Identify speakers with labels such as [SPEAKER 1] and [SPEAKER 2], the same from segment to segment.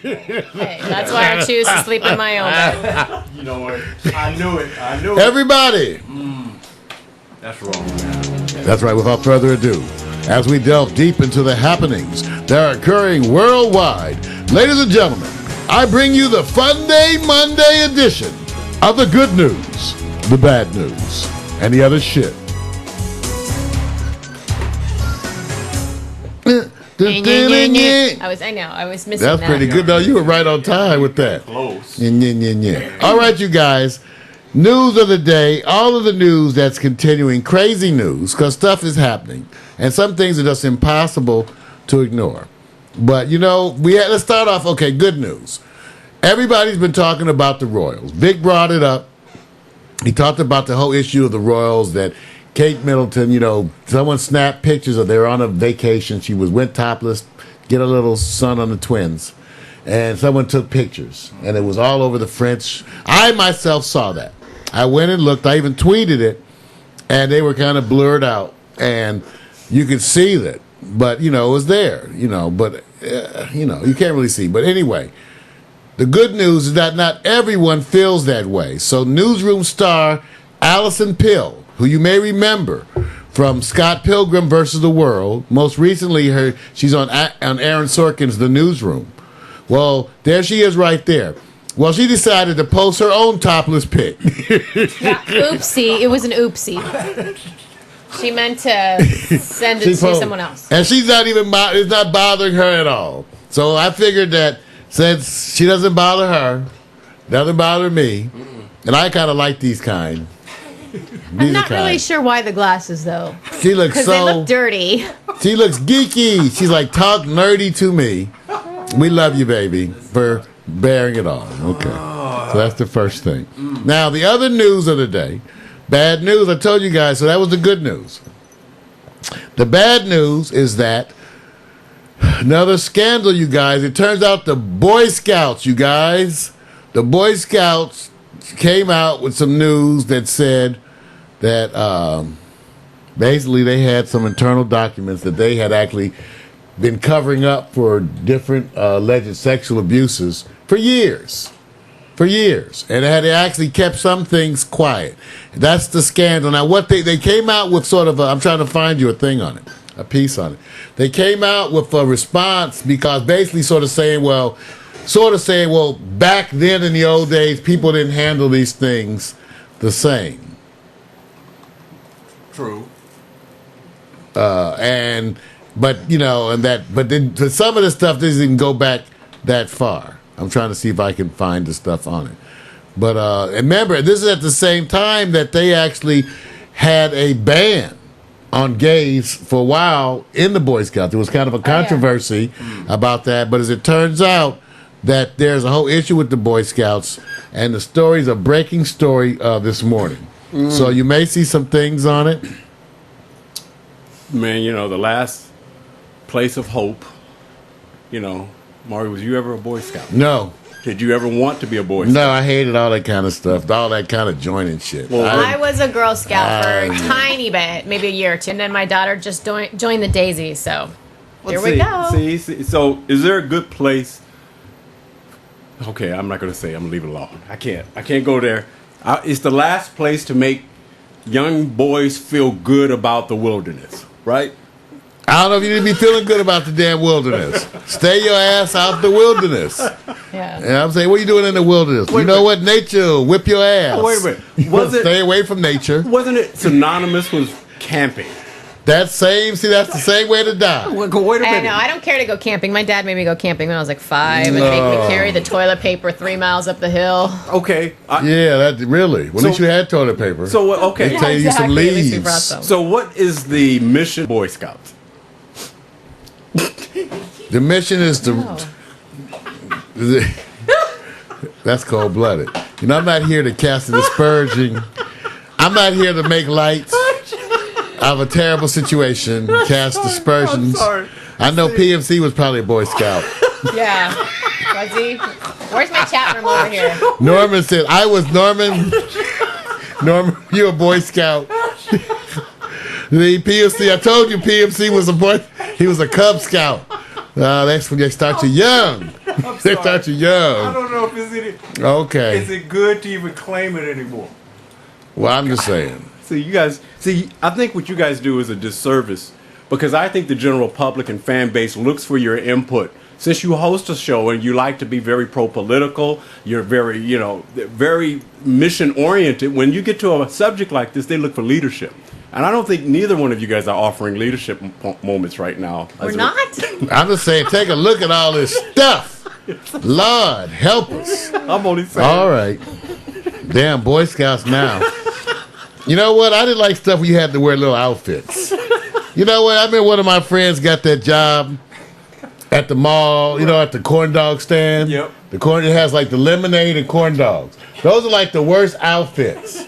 [SPEAKER 1] Hey, that's why I choose to sleep in my own bed.
[SPEAKER 2] You know what? I knew it.
[SPEAKER 3] Everybody.
[SPEAKER 2] That's wrong, man.
[SPEAKER 3] That's right. Without further ado, as we delve deep into the happenings that are occurring worldwide, ladies and gentlemen, I bring you the Fun Day Monday edition of the good news, the bad news, and the other shit.
[SPEAKER 1] I was missing that.
[SPEAKER 3] That's pretty good, though. You were right on time with that.
[SPEAKER 2] Close.
[SPEAKER 3] All right, you guys. News of the day. All of the news that's continuing. Crazy news, because stuff is happening. And some things are just impossible to ignore. But, let's start off. Okay, good news. Everybody's been talking about the Royals. Vic brought it up. He talked about the whole issue of the Royals, that Kate Middleton, someone snapped pictures of they were on a vacation. She went topless, get a little sun on the twins. And someone took pictures. And it was all over the French. I myself saw that. I went and looked. I even tweeted it. And they were kind of blurred out. And you could see that. But, it was there. But, you can't really see. But anyway, the good news is that not everyone feels that way. So newsroom star Alison Pill, who you may remember from Scott Pilgrim versus the World. Most recently, she's on Aaron Sorkin's The Newsroom. Well, there she is right there. Well, she decided to post her own topless pic.
[SPEAKER 1] Oopsie. It was an oopsie. She meant to send it to someone else.
[SPEAKER 3] And she's not even, it's not bothering her at all. So I figured that since she doesn't bother her, doesn't bother me, and I kind of like these kind.
[SPEAKER 1] I'm not really sure why the glasses, though.
[SPEAKER 3] She looks
[SPEAKER 1] because they look dirty.
[SPEAKER 3] She looks geeky. She's like, talk nerdy to me. We love you, baby, for bearing it all. Okay. So that's the first thing. Now, the other news of the day. Bad news, I told you guys, so that was the good news. The bad news is that another scandal, you guys. It turns out the Boy Scouts, you guys. The Boy Scouts came out with some news that said that basically they had some internal documents that they had actually been covering up for different alleged sexual abuses for years. And they actually kept some things quiet. That's the scandal. Now, what they came out with sort of I'm trying to find you a thing on it, a piece on it. They came out with a response because basically sort of saying, well, back then in the old days, people didn't handle these things the same.
[SPEAKER 2] True.
[SPEAKER 3] But then some of the stuff doesn't even go back that far. I'm trying to see if I can find the stuff on it. But remember, this is at the same time that they actually had a ban on gays for a while in the Boy Scouts. There was kind of a controversy about that. But as it turns out, that there's a whole issue with the Boy Scouts, and the story's a breaking story this morning. So you may see some things on it.
[SPEAKER 2] Man, the last place of hope, Maury, was you ever a Boy Scout?
[SPEAKER 3] No.
[SPEAKER 2] Did you ever want to be a Boy Scout?
[SPEAKER 3] No, I hated all that kind of stuff, all that kind of joining shit.
[SPEAKER 1] Well, I was a Girl Scout for a tiny bit, maybe a year or two, and then my daughter just joined the Daisy, so here we go.
[SPEAKER 2] See, so is there a good place? Okay, I'm not going to say. I'm going to leave it alone. I can't go there. It's the last place to make young boys feel good about the wilderness, right?
[SPEAKER 3] I don't know if you need to be feeling good about the damn wilderness. Stay your ass out the wilderness.
[SPEAKER 1] Yeah.
[SPEAKER 3] You know what I'm saying? What are you doing in the wilderness? You know what? Nature will whip your ass.
[SPEAKER 2] Oh, wait a minute.
[SPEAKER 3] Stay away from nature.
[SPEAKER 2] Wasn't it synonymous with camping?
[SPEAKER 3] That's the same way to die.
[SPEAKER 2] Wait a minute.
[SPEAKER 1] I know. I don't care to go camping. My dad made me go camping when I was like 5 and make me carry the toilet paper 3 miles up the hill.
[SPEAKER 2] Okay.
[SPEAKER 3] Really? Well, at least you had toilet paper.
[SPEAKER 2] So, okay.
[SPEAKER 3] They tell you some leaves.
[SPEAKER 2] So what is the mission of Boy Scouts?
[SPEAKER 3] The mission is that's cold-blooded. I'm not here to cast an aspersion. I'm not here to make light of a terrible situation, cast aspersions. I know PMC was probably a Boy Scout.
[SPEAKER 1] Yeah. Was he? Where's my chat room over here?
[SPEAKER 3] Norman said, I was Norman. Norman, you a Boy Scout. The PMC, I told you PMC was a boy. He was a Cub Scout. That's when they start you young. They thought you
[SPEAKER 2] I
[SPEAKER 3] young.
[SPEAKER 2] don't know if it's
[SPEAKER 3] Okay.
[SPEAKER 2] is it good to even claim it anymore.
[SPEAKER 3] Well, I'm just saying.
[SPEAKER 2] I think what you guys do is a disservice because I think the general public and fan base looks for your input. Since you host a show and you like to be very pro-political, you're very, very mission-oriented. When you get to a subject like this, they look for leadership. And I don't think neither one of you guys are offering leadership moments right now.
[SPEAKER 1] We're not?
[SPEAKER 3] I'm just saying, take a look at all this stuff. Lord, help us.
[SPEAKER 2] I'm only saying.
[SPEAKER 3] All right. Damn, Boy Scouts now. You know what? I didn't like stuff where you had to wear little outfits. You know what? I remember one of my friends got that job at the mall, at the corn dog stand.
[SPEAKER 2] Yep.
[SPEAKER 3] It has like the lemonade and corn dogs. Those are like the worst outfits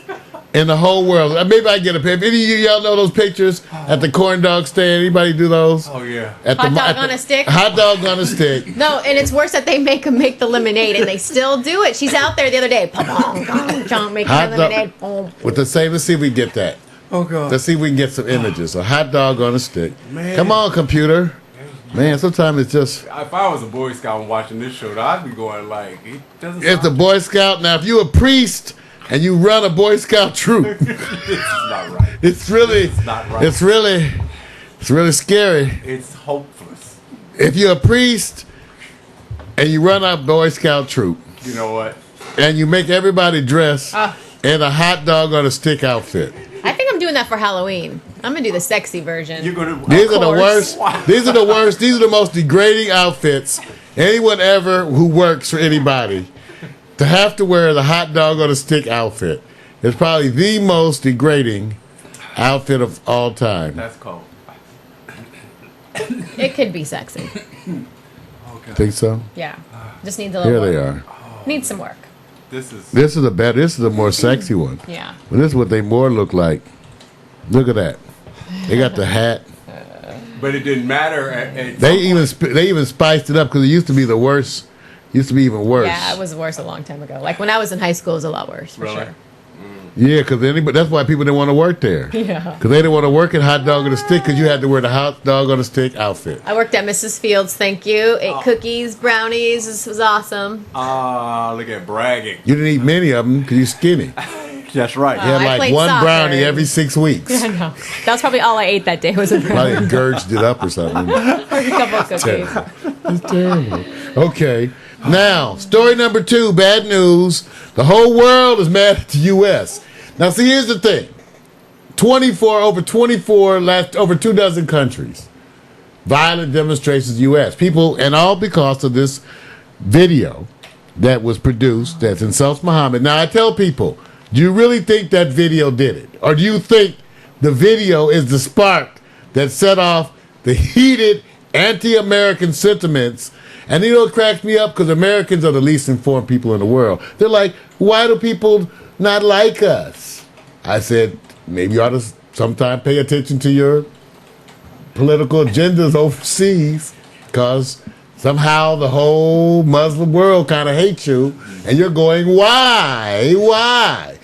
[SPEAKER 3] in the whole world. Maybe I get a picture. Any of y'all know those pictures at the corn dog stand? Anybody do those?
[SPEAKER 2] Oh, yeah.
[SPEAKER 1] Hot dog on a stick?
[SPEAKER 3] Hot dog on a stick.
[SPEAKER 1] No, and it's worse that they make them make the lemonade, and they still do it. She's out there the other day. Making lemonade.
[SPEAKER 3] Let's see if we get that.
[SPEAKER 2] Oh, God.
[SPEAKER 3] Let's see if we can get some images. A hot dog on a stick.
[SPEAKER 2] Man.
[SPEAKER 3] Come on, computer. Man, sometimes it's just...
[SPEAKER 2] If I was a Boy Scout and watching this show, I'd be going like, it doesn't
[SPEAKER 3] It's a Boy Scout. Now, if you're a priest and you run a Boy Scout troop...
[SPEAKER 2] It's not right.
[SPEAKER 3] It's really...
[SPEAKER 2] It's not right.
[SPEAKER 3] It's really scary.
[SPEAKER 2] It's hopeless.
[SPEAKER 3] If you're a priest and you run a Boy Scout troop...
[SPEAKER 2] You know what?
[SPEAKER 3] And you make everybody dress in a hot dog on a stick outfit.
[SPEAKER 1] I think I'm doing that for Halloween. I'm going to do the sexy version.
[SPEAKER 2] You're gonna.
[SPEAKER 3] These are the worst. These are the worst. These are the most degrading outfits anyone ever who works for anybody to have to wear the hot dog on a stick outfit. It's probably the most degrading outfit of all time.
[SPEAKER 2] That's cold.
[SPEAKER 1] It could be sexy.
[SPEAKER 2] Okay.
[SPEAKER 3] Think so?
[SPEAKER 1] Yeah. Just needs a little
[SPEAKER 3] Here
[SPEAKER 1] work.
[SPEAKER 3] they are.
[SPEAKER 1] Needs some work.
[SPEAKER 2] This is
[SPEAKER 3] This is a more sexy one.
[SPEAKER 1] Yeah.
[SPEAKER 3] But this is what they more look like. Look at that. They got the hat.
[SPEAKER 2] But it didn't matter.
[SPEAKER 3] They even spiced it up because it used to be the worst. Used to be even worse.
[SPEAKER 1] Yeah, it was worse a long time ago. Like when I was in high school, it was a lot worse, for
[SPEAKER 2] Really?
[SPEAKER 1] sure.
[SPEAKER 3] Yeah, because that's why people didn't want to work there.
[SPEAKER 1] Yeah.
[SPEAKER 3] Because they didn't want to work at hot dog on a stick because you had to wear the hot dog on a stick outfit.
[SPEAKER 1] I worked at Mrs. Fields, thank you. Ate cookies, brownies. This was awesome.
[SPEAKER 2] Look at bragging.
[SPEAKER 3] You didn't eat many of them because you're skinny.
[SPEAKER 2] That's right.
[SPEAKER 3] You had
[SPEAKER 1] I
[SPEAKER 3] like
[SPEAKER 1] played
[SPEAKER 3] one
[SPEAKER 1] soccer.
[SPEAKER 3] brownie every 6 weeks.
[SPEAKER 1] I know. That was probably all I ate that day was a brownie.
[SPEAKER 3] Probably gurged it up or something.
[SPEAKER 1] A couple of cookies.
[SPEAKER 3] It's terrible. Okay. Now, story number 2, bad news. The whole world is mad at the U.S. Now, see, here's the thing. Over 2 dozen countries. Violent demonstrations in the U.S. People, and all because of this video that was produced that insults Muhammad. Now, I tell people, do you really think that video did it? Or do you think the video is the spark that set off the heated anti-American sentiments? And it cracks me up because Americans are the least informed people in the world. They're like, why do people not like us? I said, maybe you ought to sometime pay attention to your political agendas overseas because somehow the whole Muslim world kind of hates you. And you're going, why? Why?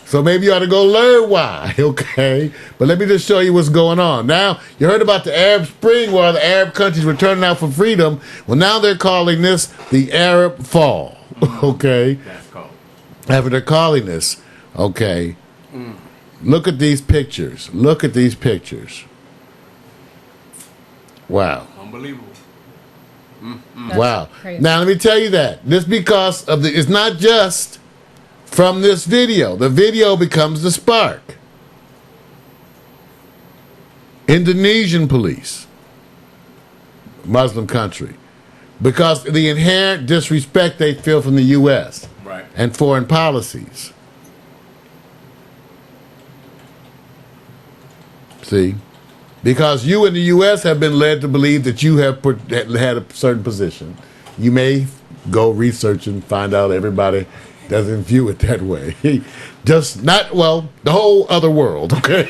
[SPEAKER 3] So maybe you ought to go learn why, okay? But let me just show you what's going on. Now, you heard about the Arab Spring where the Arab countries were turning out for freedom. Well, now they're calling this the Arab Fall, okay?
[SPEAKER 2] That's cold.
[SPEAKER 3] After they're calling this, okay? Look at these pictures. Look at these pictures. Wow.
[SPEAKER 2] Unbelievable.
[SPEAKER 3] Wow.
[SPEAKER 1] Crazy.
[SPEAKER 3] Now, let me tell you that. This because of it's not just from this video. The video becomes the spark. Indonesian police, Muslim country, because of the inherent disrespect they feel from the U.S.
[SPEAKER 2] Right.
[SPEAKER 3] and foreign policies. See? Because you in the U.S. have been led to believe that you have had a certain position. You may go research and find out everybody doesn't view it that way. Just not, well, the whole other world, okay?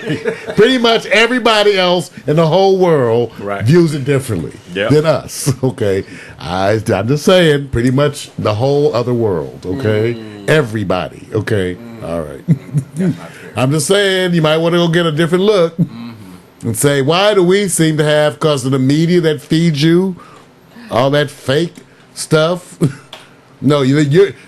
[SPEAKER 3] Pretty much everybody else in the whole world views it differently than us, okay? I'm just saying, pretty much the whole other world, okay? Everybody, okay? All right. I'm just saying, you might want to go get a different look and say, why do we seem to have, because of the media that feeds you, all that fake stuff. No,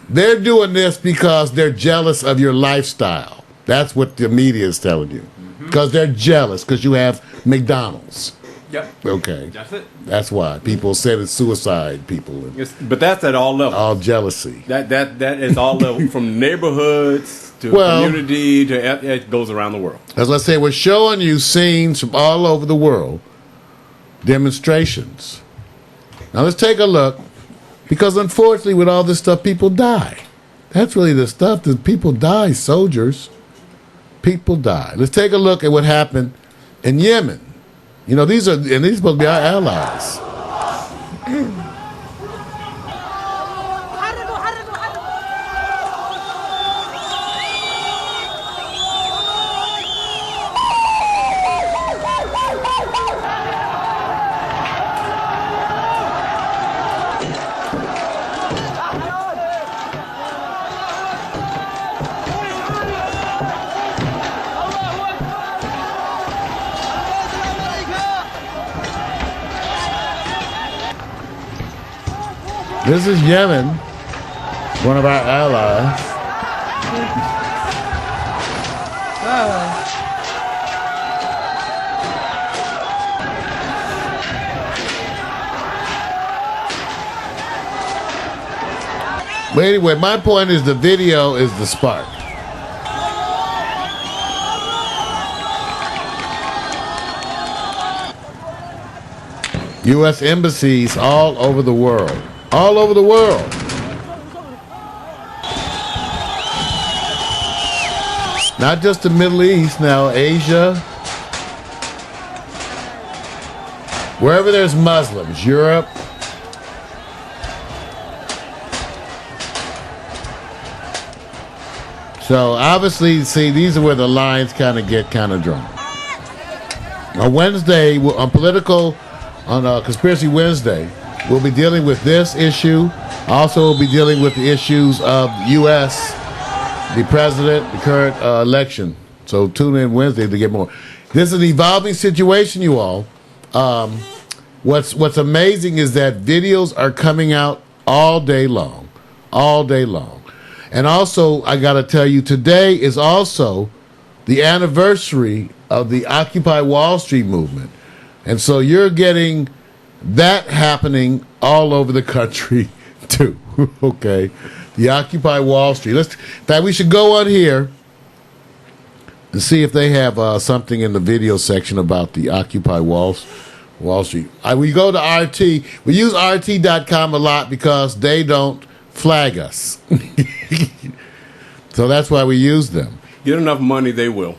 [SPEAKER 3] they're doing this because they're jealous of your lifestyle. That's what the media is telling you. Because they're jealous because you have McDonald's.
[SPEAKER 2] Yep.
[SPEAKER 3] Okay.
[SPEAKER 2] That's it.
[SPEAKER 3] That's why people said it's suicide people.
[SPEAKER 2] But that's at all levels.
[SPEAKER 3] All jealousy.
[SPEAKER 2] That is all levels, from neighborhoods to community to it goes around the world.
[SPEAKER 3] As I say, we're showing you scenes from all over the world, demonstrations. Now let's take a look, because unfortunately with all this stuff, people die. That's really the stuff that people die, soldiers. People die. Let's take a look at what happened in Yemen. You know, these are supposed to be our allies. This is Yemen, one of our allies. But anyway, my point is the video is the spark. U.S. embassies all over the world. All over the world. Not just the Middle East, now Asia. Wherever there's Muslims, Europe. So obviously, see, these are where the lines kind of get kind of drawn. On Wednesday, on Conspiracy Wednesday, we'll be dealing with this issue. Also, we'll be dealing with the issues of U.S., the president, the current election. So tune in Wednesday to get more. This is an evolving situation, you all. What's amazing is that videos are coming out all day long. All day long. And also, I got to tell you, today is also the anniversary of the Occupy Wall Street movement. And so you're getting that happening all over the country too. Okay, the Occupy Wall Street. In fact, we should go on here and see if they have something in the video section about the Occupy Wall Street. We go to RT. We use RT.com a lot because they don't flag us. So that's why we use them.
[SPEAKER 2] Get enough money, they will.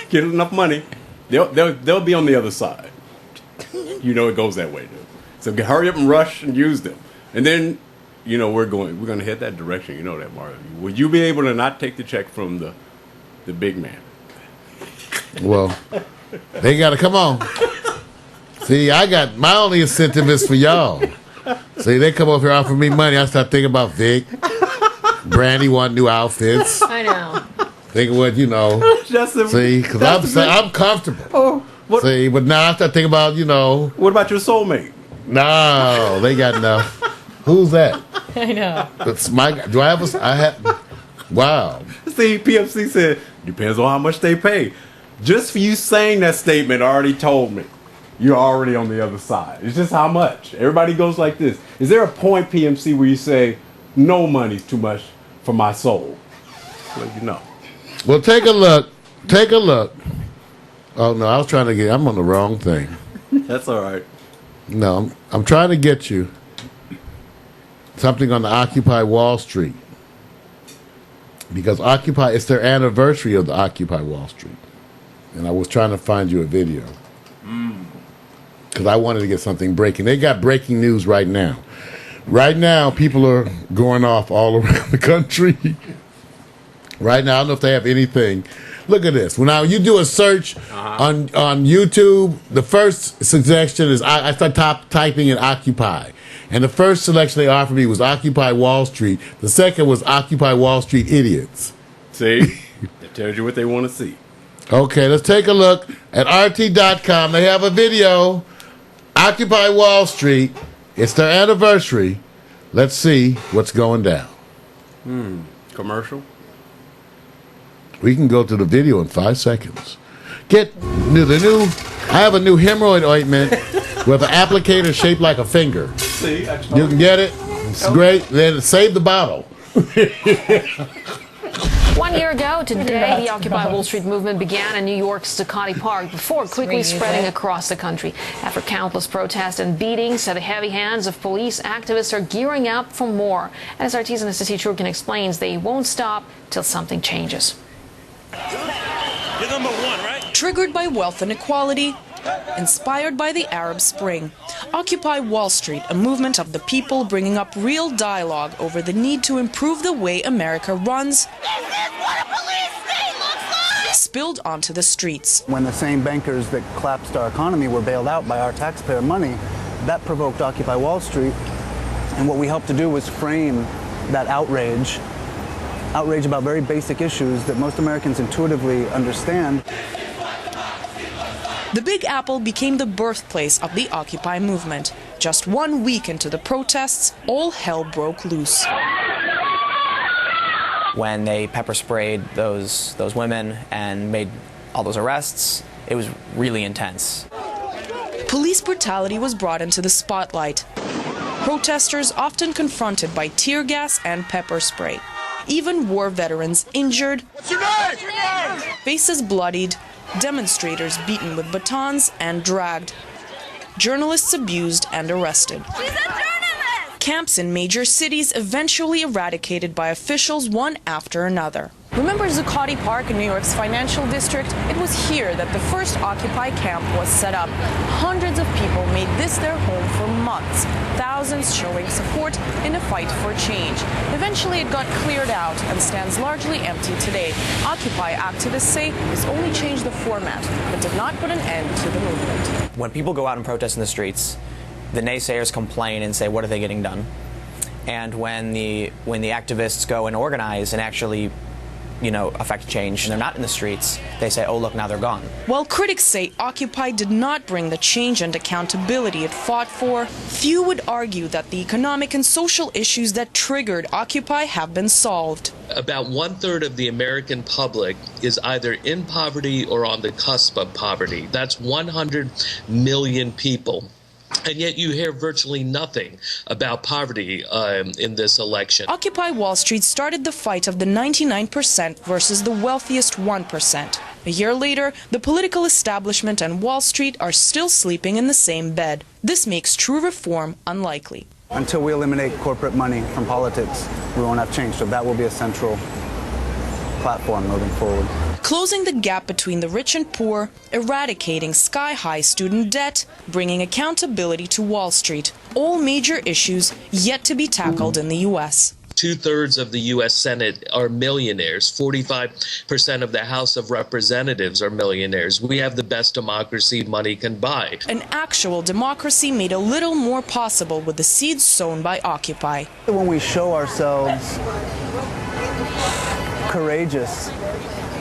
[SPEAKER 2] Get enough money, they'll be on the other side. You know it goes that way, dude. So hurry up and rush and use them. And then, you know, we're going to head that direction. You know that, Mario. Would you be able to not take the check from the big man?
[SPEAKER 3] Well, they got to come on. See, my only incentive is for y'all. See, they come over here offering me money. I start thinking about Vic. Brandy want new outfits.
[SPEAKER 1] I know.
[SPEAKER 3] Thinking what, you know. See, because I'm comfortable.
[SPEAKER 2] Oh.
[SPEAKER 3] See, but now I start thinking about, you know.
[SPEAKER 2] What about your soulmate?
[SPEAKER 3] No, they got enough. Who's that?
[SPEAKER 1] I know.
[SPEAKER 3] That's my guy. Do I have wow.
[SPEAKER 2] See, PFC said, depends on how much they pay. Just for you saying that statement already told me you're already on the other side. It's just how much. Everybody goes like this. Is there a point, PMC, where you say, no money's too much for my soul? Well, you know.
[SPEAKER 3] Well, take a look. Take a look. Oh, no, I'm on the wrong thing.
[SPEAKER 2] That's all right.
[SPEAKER 3] No, I'm trying to get you something on the Occupy Wall Street. Because it's their anniversary of the Occupy Wall Street. And I was trying to find you a video. Because I wanted to get something breaking. They got breaking news right now. Right now, people are going off all around the country. Right now, I don't know if they have anything. Look at this. Well, now you do a search on YouTube. The first suggestion is I start typing in Occupy. And the first selection they offered me was Occupy Wall Street. The second was Occupy Wall Street Idiots.
[SPEAKER 2] See? It tells you what they want to see.
[SPEAKER 3] Okay, let's take a look at RT.com. They have a video. Occupy Wall Street. It's their anniversary. Let's see what's going down.
[SPEAKER 2] Commercial?
[SPEAKER 3] We can go to the video in 5 seconds. I have a new hemorrhoid ointment with an applicator shaped like a finger.
[SPEAKER 2] See,
[SPEAKER 3] You can get it. It's great. Then save the bottle.
[SPEAKER 4] 1 year ago today, the Occupy Wall Street movement began in New York's Zuccotti Park before quickly spreading across the country. After countless protests and beatings at the heavy hands of police, activists are gearing up for more. And as RT's Anastasia Churkin explains, they won't stop till something changes.
[SPEAKER 5] You're number one, right?
[SPEAKER 6] Triggered by wealth inequality, inspired by the Arab Spring. Occupy Wall Street, a movement of the people bringing up real dialogue over the need to improve the way America runs, spilled onto the streets.
[SPEAKER 7] When the same bankers that collapsed our economy were bailed out by our taxpayer money, that provoked Occupy Wall Street. And what we helped to do was frame that outrage about very basic issues that most Americans intuitively understand.
[SPEAKER 6] The Big Apple became the birthplace of the Occupy movement. Just 1 week into the protests, all hell broke loose.
[SPEAKER 8] When they pepper sprayed those women and made all those arrests, it was really intense.
[SPEAKER 6] Police brutality was brought into the spotlight. Protesters often confronted by tear gas and pepper spray. Even war veterans injured, faces bloodied, demonstrators beaten with batons and dragged, journalists abused and arrested. Camps in major cities eventually eradicated by officials one after another. Remember Zuccotti Park in New York's financial district? It was here that the first Occupy camp was set up. Hundreds of people made this their home for months, thousands showing support in a fight for change. Eventually it got cleared out and stands largely empty today. Occupy activists say this only changed the format, but did not put an end to the movement.
[SPEAKER 8] When people go out and protest in the streets, the naysayers complain and say, what are they getting done? And when the activists go and organize and actually affect change, and they're not in the streets, they say, oh, look, now they're gone.
[SPEAKER 6] While critics say Occupy did not bring the change and accountability it fought for, few would argue that the economic and social issues that triggered Occupy have been solved.
[SPEAKER 5] About 1/3 of the American public is either in poverty or on the cusp of poverty. That's 100 million people. And yet you hear virtually nothing about poverty in this election.
[SPEAKER 6] Occupy Wall Street started the fight of the 99% versus the wealthiest 1%. A year later, the political establishment and Wall Street are still sleeping in the same bed. This makes true reform unlikely.
[SPEAKER 7] Until we eliminate corporate money from politics, we won't have change. So that will be a central platform moving forward.
[SPEAKER 6] Closing the gap between the rich and poor, eradicating sky-high student debt, bringing accountability to Wall Street. All major issues yet to be tackled in the U.S.
[SPEAKER 5] 2/3 of the U.S. Senate are millionaires. 45% of the House of Representatives are millionaires. We have the best democracy money can buy.
[SPEAKER 6] An actual democracy made a little more possible with the seeds sown by Occupy.
[SPEAKER 7] When we show ourselves courageous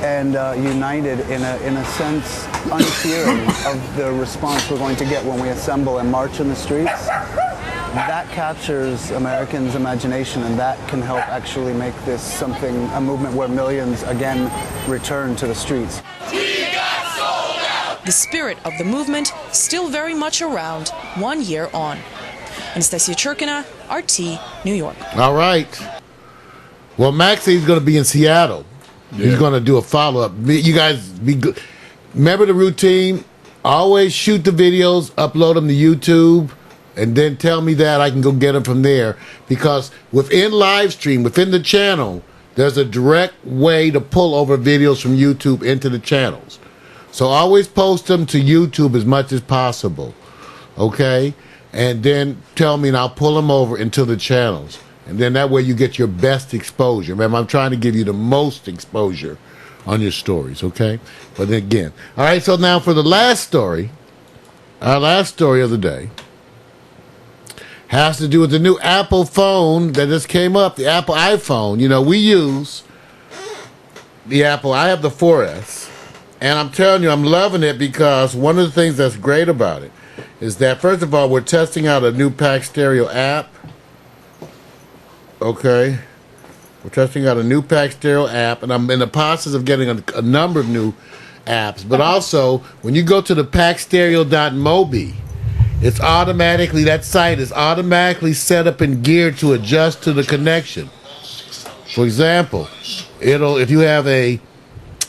[SPEAKER 7] and united in a sense unfearing of the response we're going to get when we assemble and march in the streets, that captures Americans' imagination, and that can help actually make this a movement where millions again return to the streets.
[SPEAKER 6] The spirit of the movement still very much around 1 year on. Anastasia Churkin, RT, New York.
[SPEAKER 3] All right. Well, Maxie's going to be in Seattle. Yeah. He's going to do a follow-up. You guys be good. Remember the routine. Always shoot the videos, upload them to YouTube, and then tell me that I can go get them from there. Because within live stream, within the channel, there's a direct way to pull over videos from YouTube into the channels. So always post them to YouTube as much as possible. Okay? And then tell me, and I'll pull them over into the channels. And then that way you get your best exposure. Remember, I'm trying to give you the most exposure on your stories, okay? But then again. All right, so now for the last story, our last story of the day has to do with the new Apple phone that just came up, the Apple iPhone. You know, we use the Apple. I have the 4S. And I'm telling you, I'm loving it because one of the things that's great about it is that, first of all, we're testing out a new Pack Stereo app. Okay. We're testing out a new Pack Stereo app, and I'm in the process of getting a number of new apps. But also, when you go to the packstereo.mobi, it's automatically, that site is automatically set up and geared to adjust to the connection. For example, if you have a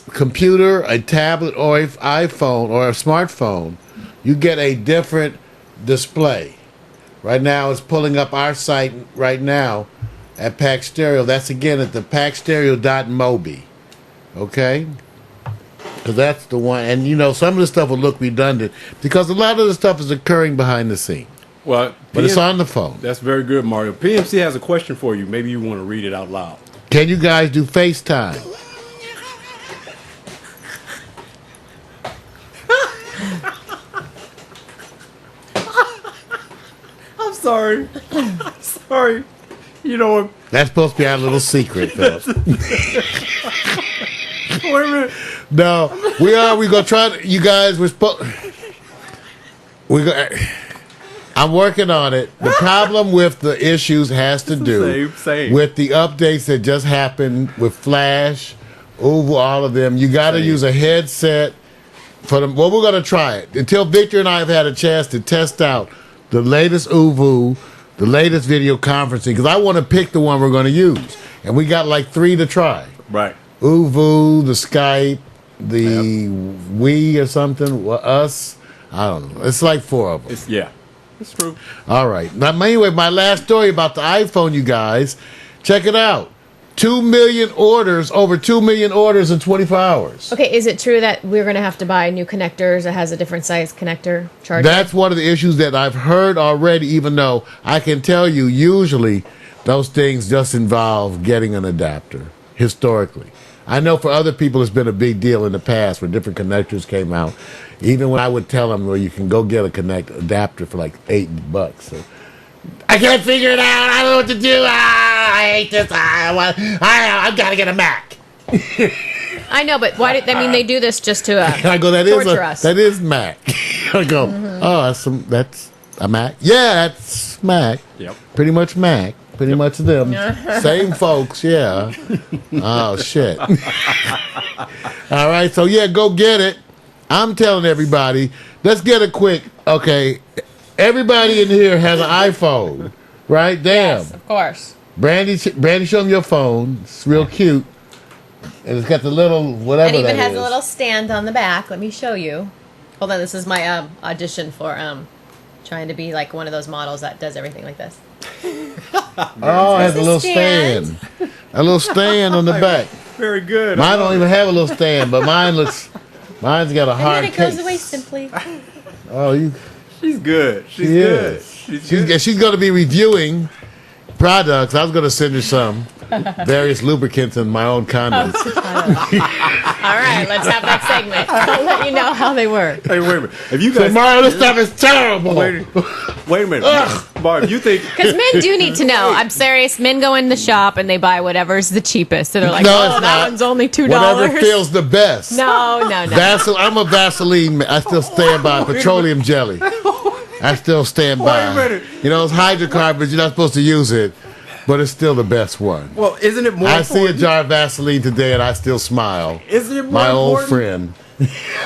[SPEAKER 3] computer, a tablet, or an iPhone, or a smartphone, you get a different display. Right now, it's pulling up our site right now at Pack Stereo. That's again at the packstereo.mobi. Okay? Because that's the one. And, you know, some of the stuff will look redundant because a lot of the stuff is occurring behind the scene.
[SPEAKER 2] Well,
[SPEAKER 3] but it's on the phone.
[SPEAKER 2] That's very good, Mario. PMC has a question for you. Maybe you want to read it out loud.
[SPEAKER 3] Can you guys do FaceTime?
[SPEAKER 2] I'm sorry. I'm sorry. You know what?
[SPEAKER 3] That's supposed to be our little secret, Philip.
[SPEAKER 2] Wait a minute.
[SPEAKER 3] No, we're gonna try to, you guys, I'm working on it. The problem with the issues has to do with the updates that just happened with Flash, Uvu, all of them. You got to use a headset for them. Well, we're going to try it until Victor and I have had a chance to test out the latest Uvu, the latest video conferencing, because I want to pick the one we're going to use. And we got like 3 to try.
[SPEAKER 2] Right.
[SPEAKER 3] Uvu, the Skype, the We or something, us. I don't know. It's like 4 of them.
[SPEAKER 2] Yeah. It's true.
[SPEAKER 3] All right. Now, anyway, my last story about the iPhone, you guys. Check it out. 2 million orders, over 2 million orders in 24 hours.
[SPEAKER 1] Okay, is it true that we're going to have to buy new connectors that has a different size connector charger?
[SPEAKER 3] That's one of the issues that I've heard already, even though I can tell you usually those things just involve getting an adapter, historically. I know for other people it's been a big deal in the past when different connectors came out. Even when I would tell them, well, you can go get a adapter for like $8. So, I can't figure it out. I don't know what to do. I hate this. I've got to get a Mac.
[SPEAKER 1] I know, but why? They do this just to
[SPEAKER 3] I go,
[SPEAKER 1] torture us.
[SPEAKER 3] That is Mac. I go, that's a Mac. Yeah, that's Mac.
[SPEAKER 2] Yep.
[SPEAKER 3] Pretty much Mac. Pretty much them. Same folks, yeah. Oh, shit. All right, so yeah, go get it. I'm telling everybody, let's get a quick, okay, everybody in here has an iPhone, right? Damn.
[SPEAKER 1] Yes, of course.
[SPEAKER 3] Brandy, show them your phone. It's real cute. And it's got the little whatever that is.
[SPEAKER 1] It even has a little stand on the back. Let me show you. Hold on, this is my audition for trying to be like one of those models that does everything like this.
[SPEAKER 3] Oh, it has a little stand. A little stand on the back.
[SPEAKER 2] Very good.
[SPEAKER 3] Mine don't even have a little stand, but mine's got a hard case.
[SPEAKER 1] And then it goes away simply.
[SPEAKER 3] Oh,
[SPEAKER 2] she's good. She's good.
[SPEAKER 3] She's going to be reviewing products. I was going to send her some various lubricants and my own condoms.
[SPEAKER 1] All right, let's have that segment. I'll let you know how they work.
[SPEAKER 2] Hey, wait a minute. If you guys,
[SPEAKER 3] Mario, this stuff is terrible.
[SPEAKER 2] Wait a minute, Barb. You think?
[SPEAKER 1] Because men do need to know. I'm serious. Men go in the shop and they buy whatever's the cheapest. So they're like,
[SPEAKER 3] no,
[SPEAKER 1] that one's only $2.
[SPEAKER 3] Whatever feels the best.
[SPEAKER 1] No.
[SPEAKER 3] I'm a Vaseline man. I still stand by petroleum jelly. I still stand by.
[SPEAKER 2] Wait a minute.
[SPEAKER 3] You know, it's hydrocarbons. You're not supposed to use it, but it's still the best one.
[SPEAKER 2] Well, isn't it more?
[SPEAKER 3] I see a jar of Vaseline today, and I still smile.
[SPEAKER 2] Isn't it more
[SPEAKER 3] my
[SPEAKER 2] important?
[SPEAKER 3] old friend?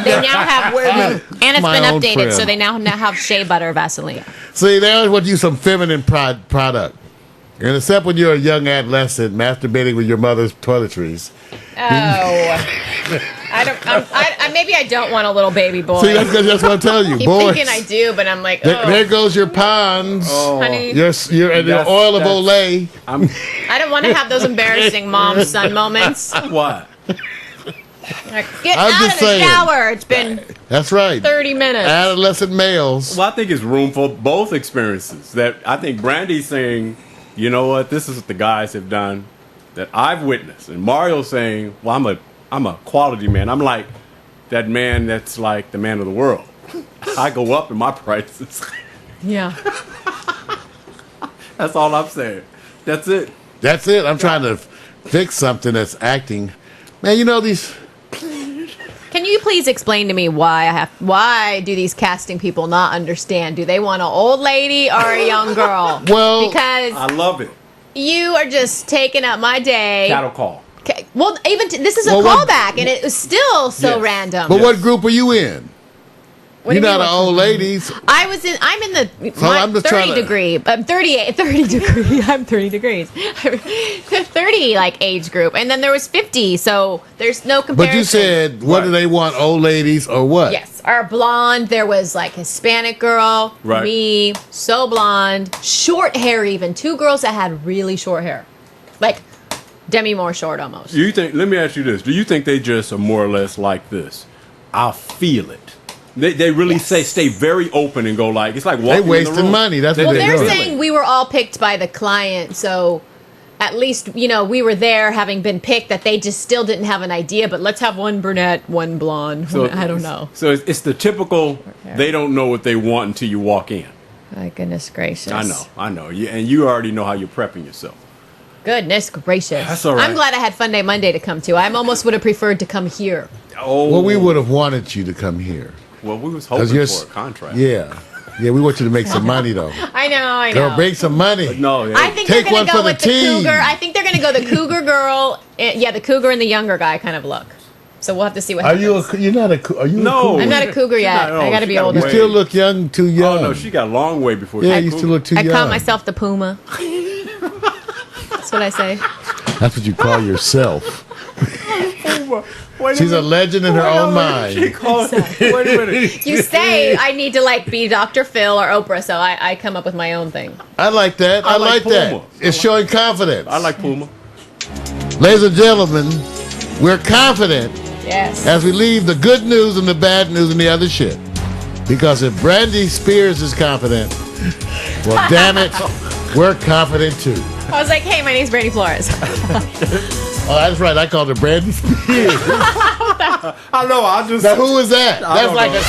[SPEAKER 1] They now have, and it's been updated,
[SPEAKER 3] friend.
[SPEAKER 1] so they now have shea butter Vaseline.
[SPEAKER 3] See, they always want to use some feminine product. And except when you're a young adolescent masturbating with your mother's toiletries.
[SPEAKER 1] Oh. Maybe I don't want a little baby boy.
[SPEAKER 3] See, that's what I'm telling you.
[SPEAKER 1] Keep
[SPEAKER 3] boys.
[SPEAKER 1] thinking I do, but I'm like,
[SPEAKER 3] There goes your Pond's.
[SPEAKER 1] Honey.
[SPEAKER 3] Your oil of Olay.
[SPEAKER 1] I don't want to have those embarrassing mom-son moments.
[SPEAKER 2] What?
[SPEAKER 1] Like, get out of the shower. It's been
[SPEAKER 3] that's right.
[SPEAKER 1] 30 minutes.
[SPEAKER 3] Adolescent males.
[SPEAKER 2] Well, I think it's room for both experiences. That I think Brandy's saying, you know what, this is what the guys have done that I've witnessed. And Mario's saying, well, I'm a quality man. I'm like that man that's like the man of the world. I go up in my prices.
[SPEAKER 1] Yeah.
[SPEAKER 2] That's all I'm saying. That's it.
[SPEAKER 3] That's it. I'm trying to fix something that's acting. Man, you know these...
[SPEAKER 1] Can you please explain to me why do these casting people not understand? Do they want an old lady or a young girl?
[SPEAKER 3] Well,
[SPEAKER 1] because
[SPEAKER 2] I love it.
[SPEAKER 1] you are just taking up my day.
[SPEAKER 2] Cattle call.
[SPEAKER 1] Okay. Well, even this is a
[SPEAKER 3] Well, what-
[SPEAKER 1] callback, and it was still so
[SPEAKER 2] Yes.
[SPEAKER 1] random.
[SPEAKER 3] But what group are you in?
[SPEAKER 1] What do
[SPEAKER 3] You're
[SPEAKER 1] you
[SPEAKER 3] not
[SPEAKER 1] mean,
[SPEAKER 3] an
[SPEAKER 1] what-
[SPEAKER 3] old ladies.
[SPEAKER 1] I'm in the
[SPEAKER 3] I'm just
[SPEAKER 1] 30
[SPEAKER 3] trying to-
[SPEAKER 1] degree. I'm 30 degree. I'm 30 degrees. 30 like age group, and then there was 50. So there's no comparison.
[SPEAKER 3] But you said, what do
[SPEAKER 2] Right.
[SPEAKER 3] they want, old ladies or what?
[SPEAKER 1] yes, our blonde. There was like Hispanic girl,
[SPEAKER 2] Right.
[SPEAKER 1] me, so blonde, short hair. Even 2 girls that had really short hair, like Demi Moore short almost.
[SPEAKER 2] Do you think? Let me ask you this: do you think they just are more or less like this? I feel it. They really
[SPEAKER 1] Yes.
[SPEAKER 2] stay very open and go like it's like
[SPEAKER 3] They
[SPEAKER 2] walking in the
[SPEAKER 3] wasting
[SPEAKER 2] room.
[SPEAKER 3] money. That's
[SPEAKER 1] Well,
[SPEAKER 3] what
[SPEAKER 1] they're
[SPEAKER 3] doing.
[SPEAKER 1] saying we were all picked by the client, so at least we were there having been picked. That they just still didn't have an idea. But let's have one brunette, one blonde. I don't know.
[SPEAKER 2] So it's the typical. They don't know what they want until you walk in.
[SPEAKER 1] My goodness gracious!
[SPEAKER 2] I know. And you already know how you're prepping yourself.
[SPEAKER 1] Goodness gracious!
[SPEAKER 2] That's all right.
[SPEAKER 1] I'm glad I had Fun Day Monday to come to. I almost would have preferred to come here.
[SPEAKER 2] Oh,
[SPEAKER 3] Well, we would have wanted you to come here.
[SPEAKER 2] Well, we was
[SPEAKER 3] 'Cause
[SPEAKER 2] hoping
[SPEAKER 3] you're
[SPEAKER 2] for a contract.
[SPEAKER 3] Yeah. Yeah, we want you to make some money, though.
[SPEAKER 1] I know.
[SPEAKER 3] Girl, bring some money.
[SPEAKER 2] No,
[SPEAKER 1] I think
[SPEAKER 3] Take
[SPEAKER 1] they're
[SPEAKER 3] one
[SPEAKER 1] going to
[SPEAKER 3] for
[SPEAKER 1] go
[SPEAKER 3] the
[SPEAKER 1] with the
[SPEAKER 3] team.
[SPEAKER 1] cougar. I think they're going to go the cougar girl. Yeah, the cougar and the younger guy kind of look. So we'll have to see what
[SPEAKER 3] Are
[SPEAKER 1] happens.
[SPEAKER 3] you you're not a, are you
[SPEAKER 2] No.
[SPEAKER 3] a cougar?
[SPEAKER 1] I'm not a cougar yet.
[SPEAKER 2] not-
[SPEAKER 1] I got to
[SPEAKER 2] she
[SPEAKER 1] be
[SPEAKER 2] got
[SPEAKER 1] older.
[SPEAKER 3] You still look young, too young.
[SPEAKER 2] Oh no, she got a long way before.
[SPEAKER 3] Yeah,
[SPEAKER 2] she
[SPEAKER 3] you still look too
[SPEAKER 1] I
[SPEAKER 3] young.
[SPEAKER 1] call myself the Puma. That's what I say.
[SPEAKER 3] That's what you call yourself.
[SPEAKER 2] Wait
[SPEAKER 3] She's a legend in her own
[SPEAKER 2] She
[SPEAKER 3] mind.
[SPEAKER 2] called. Wait a minute.
[SPEAKER 1] You say I need to like be Dr. Phil or Oprah, so I come up with my own thing.
[SPEAKER 3] I like that. I like that.
[SPEAKER 2] Puma.
[SPEAKER 3] It's showing confidence.
[SPEAKER 2] I like Puma.
[SPEAKER 3] Ladies and gentlemen, we're confident
[SPEAKER 1] Yes.
[SPEAKER 3] as we leave the good news and the bad news and the other shit. Because if Brandy Spears is confident, well, damn it, we're confident too.
[SPEAKER 1] I was like, hey, my name's Brandy Flores.
[SPEAKER 3] Oh, that's right. I called her Brandy Spears.
[SPEAKER 2] I know. I just.
[SPEAKER 3] Now, who is that?
[SPEAKER 2] I
[SPEAKER 3] That's
[SPEAKER 2] don't
[SPEAKER 3] like
[SPEAKER 2] know.
[SPEAKER 3] a